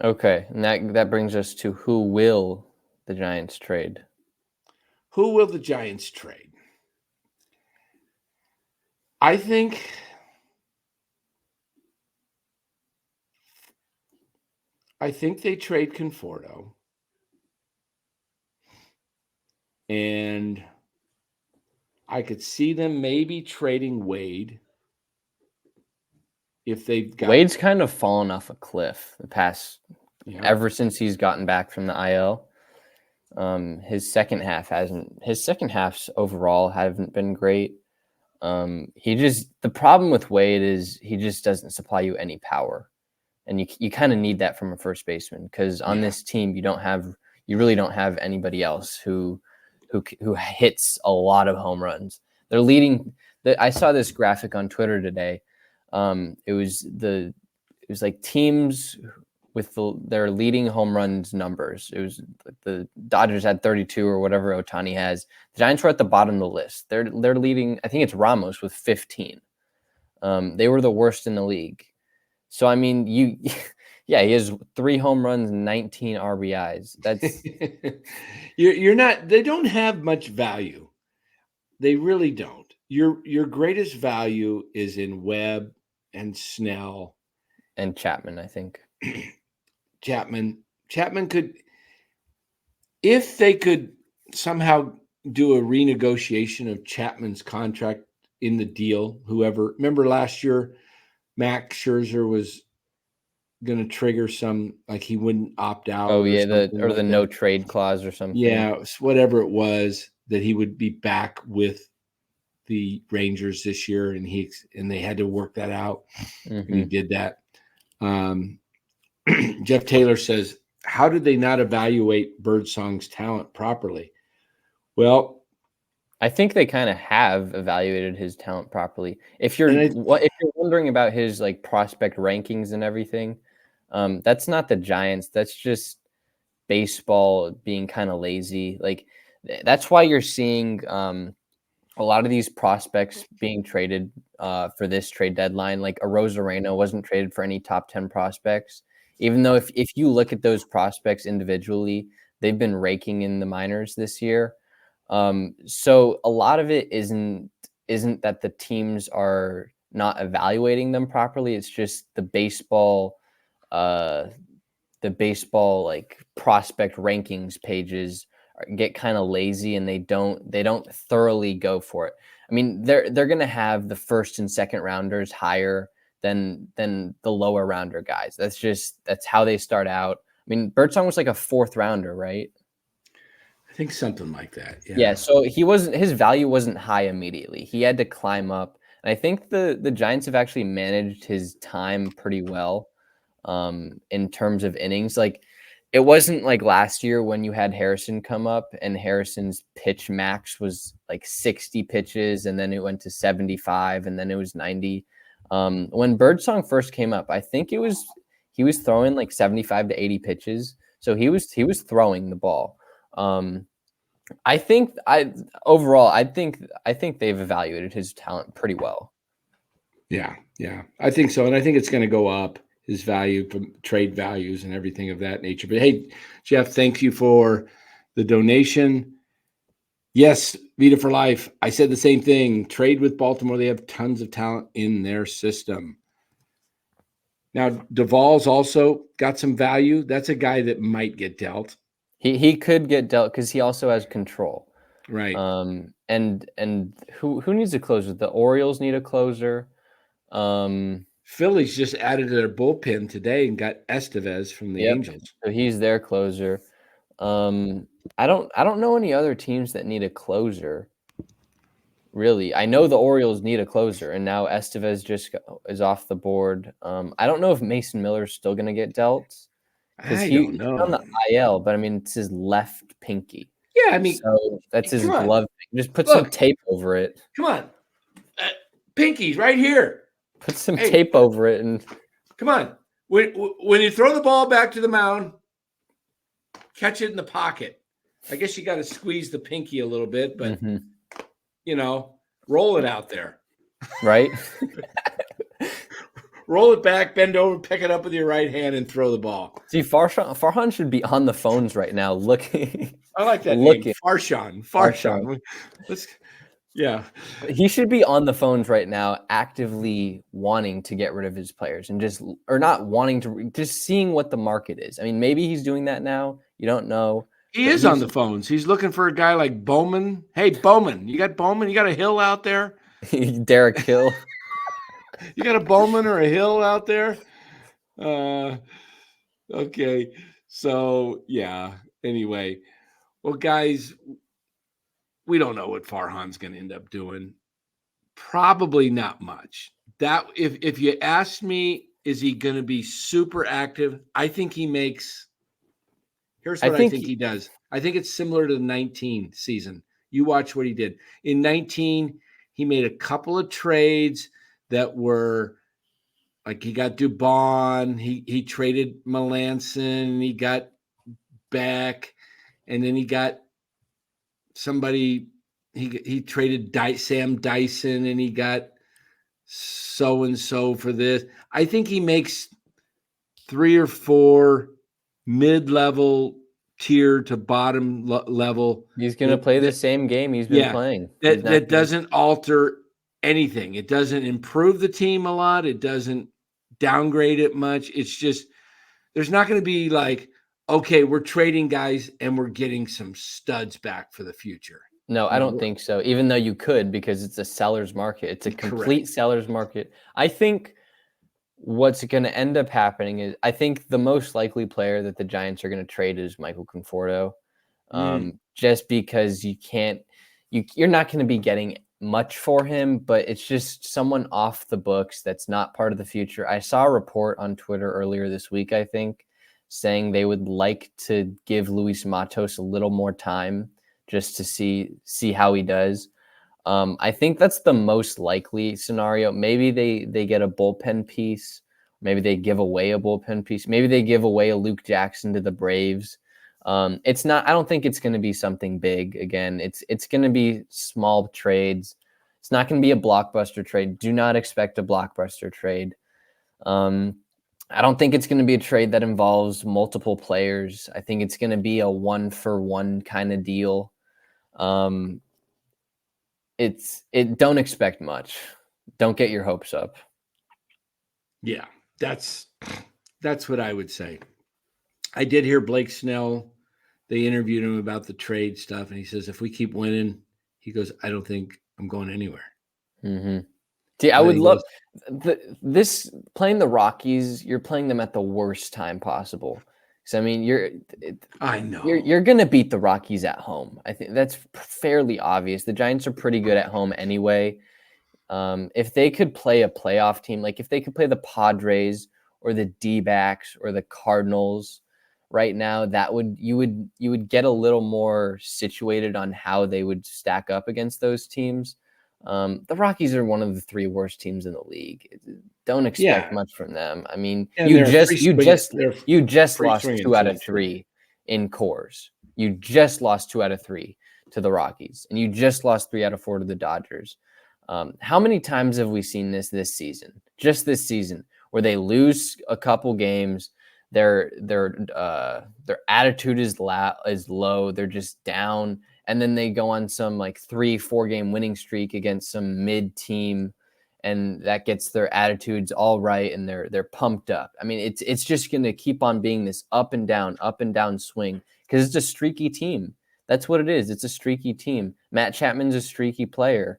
Okay, and that brings us to who will the Giants trade? Who will the Giants trade? I think they trade Conforto. And I could see them maybe trading Wade if they've got Wade's kind of fallen off a cliff the past yeah. ever since he's gotten back from the IL. His second halves overall haven't been great. The problem with Wade is he just doesn't supply you any power, and you kind of need that from a first baseman because on this team you really don't have anybody else who hits a lot of home runs. They're leading. I saw this graphic on Twitter today. It was like teams with their leading home runs numbers. It was the Dodgers had 32 or whatever Ohtani has. The Giants were at the bottom of the list. They're leading. I think it's Ramos with 15. They were the worst in the league. So I mean, he has 3 home runs and 19 RBIs. That's you're not. They don't have much value. They really don't. Your greatest value is in Webb and Snell and Chapman, I think. Chapman could, if they could somehow do a renegotiation of Chapman's contract in the deal. Whoever, remember last year, Max Scherzer was going to trigger some, like he wouldn't opt out. Oh yeah, the the no trade clause or something. Yeah, whatever it was, that he would be back with the Rangers this year, and they had to work that out, and he did that. Jeff Taylor says, "How did they not evaluate Birdsong's talent properly?" Well, I think they kind of have evaluated his talent properly. If you're wondering about his like prospect rankings and everything, that's not the Giants. That's just baseball being kind of lazy. Like that's why you're seeing a lot of these prospects being traded for this trade deadline. Like Arozarena wasn't traded for any top 10 prospects, even though if you look at those prospects individually, they've been raking in the minors this year. So a lot of it isn't that the teams are not evaluating them properly. It's just the baseball like prospect rankings pages get kind of lazy and they don't thoroughly go for it. I mean, they're going to have the first and second rounders higher than the lower rounder guys. That's how they start out. I mean, Birdsong was like a 4th rounder, right? I think something like that. Yeah, so his value wasn't high immediately. He had to climb up. And I think the Giants have actually managed his time pretty well in terms of innings. Like it wasn't like last year when you had Harrison come up and Harrison's pitch max was like 60 pitches and then it went to 75 and then it was 90. When Birdsong first came up, I think he was throwing like 75 to 80 pitches. So he was throwing the ball. I think they've evaluated his talent pretty well. Yeah, I think so, and I think it's going to go up, his value from trade values and everything of that nature. But hey, Jeff, thank you for the donation. Yes, Vita for life. I said the same thing. Trade with Baltimore. They have tons of talent in their system. Now, Duvall's also got some value. That's a guy that might get dealt. He could get dealt because he also has control. Right. And who needs a closer? The Orioles need a closer. Phillies just added to their bullpen today and got Estevez from the Angels. So he's their closer. I don't know any other teams that need a closer. Really, I know the Orioles need a closer, and now Estevez just is off the board. I don't know if Mason Miller's still going to get dealt because I don't know. He's on the IL, but I mean it's his left pinky. Yeah, I mean, so that's his glove. Just put some tape over it. Come on, pinky's right here. Put some tape over it and come on. When you throw the ball back to the mound, catch it in the pocket. I guess you got to squeeze the pinky a little bit, but roll it out there. Right. roll it back, bend over, pick it up with your right hand, and throw the ball. See, Farhan should be on the phones right now looking. I like that name, looking. Farshawn. Let's, yeah. He should be on the phones right now, actively wanting to get rid of his players and or not wanting to, just seeing what the market is. I mean, maybe he's doing that now. You don't know. He is on the phones. He's looking for a guy like Bowman. Hey, Bowman, you got Bowman? You got a Hill out there? Derek Hill. You got a Bowman or a Hill out there? Okay. So, yeah. Anyway. Well, guys, we don't know what Farhan's going to end up doing. Probably not much. That if you ask me, is he going to be super active? I think he makes. Here's what I think he does. I think it's similar to the 19 season. You watch what he did. In 19, he made a couple of trades that were like he got Dubon, he traded Melanson, he got Beck, and then he got somebody, he traded Sam Dyson, and he got so-and-so for this. I think he makes 3 or 4 mid-level tier to bottom level. He's going to play the same game he's been playing. That doesn't alter anything. It doesn't improve the team a lot. It doesn't downgrade it much. It's just there's not going to be like, okay, we're trading guys and we're getting some studs back for the future. No, I don't think so. Even though you could, because it's a seller's market. It's a complete seller's market. I think what's going to end up happening is I think the most likely player that the Giants are going to trade is Michael Conforto. Just because you're not going to be getting much for him, but it's just someone off the books that's not part of the future. I saw a report on Twitter earlier this week, I think, saying they would like to give Luis Matos a little more time just to see how he does. I think that's the most likely scenario. Maybe they get a bullpen piece. Maybe they give away a bullpen piece. Maybe they give away a Luke Jackson to the Braves. It's not. I don't think it's going to be something big. Again, it's going to be small trades. It's not going to be a blockbuster trade. Do not expect a blockbuster trade. I don't think it's going to be a trade that involves multiple players. I think it's going to be a 1-for-1 kind of deal. Don't expect much. Don't get your hopes up. Yeah, that's what I would say. I did hear Blake Snell. They interviewed him about the trade stuff, and he says, if we keep winning, he goes, I don't think I'm going anywhere. Mm-hmm. See, I would love this playing the Rockies. You're playing them at the worst time possible. So I mean, I know you're going to beat the Rockies at home. I think that's fairly obvious. The Giants are pretty good at home anyway. If they could play a playoff team, like if they could play the Padres or the D-backs or the Cardinals right now, you would get a little more situated on how they would stack up against those teams. The Rockies are one of the 3 worst teams in the league. Don't expect much from them. I mean, you just lost 2 out of 3 in cores. You just lost 2 out of 3 to the Rockies, and you just lost 3 out of 4 to the Dodgers. How many times have we seen this season? Just this season, where they lose a couple games, their attitude is low, they're just down, and then they go on some like 3-4 game winning streak against some mid team, and that gets their attitudes all right, and they're pumped up. I mean, it's just going to keep on being this up and down swing because it's a streaky team. That's what it is. It's a streaky team. Matt Chapman's a streaky player.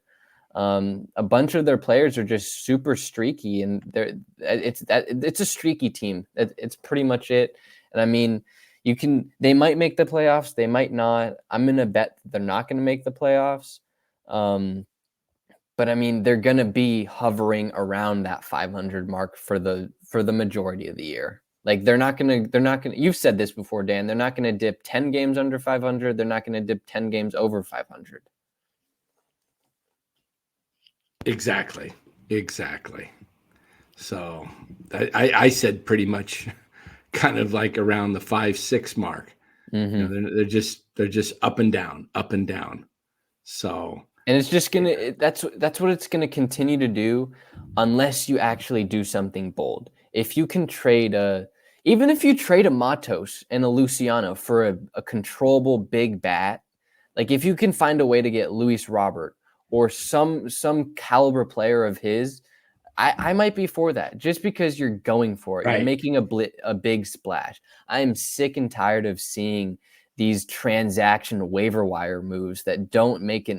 A bunch of their players are just super streaky, and it's a streaky team. It's pretty much it. And I mean, they might make the playoffs, they might not. I'm gonna bet they're not gonna make the playoffs. But I mean, they're gonna be hovering around that 500 mark for the majority of the year. Like they're not gonna. You've said this before, Dan. They're not gonna dip 10 games under 500. They're not gonna dip 10 games over 500. Exactly. So I said pretty much kind of like around the 5-6 mark. Mm-hmm. You know, they're just up and down. So, And it's just that's what it's gonna continue to do, unless you actually do something bold. If you can trade even if you trade a Matos and a Luciano for a controllable big bat, like if you can find a way to get Luis Robert or some caliber player of his, I might be for that, just because you're going for it. You're Right. making a big splash. I am sick and tired of seeing these transaction waiver wire moves that don't make it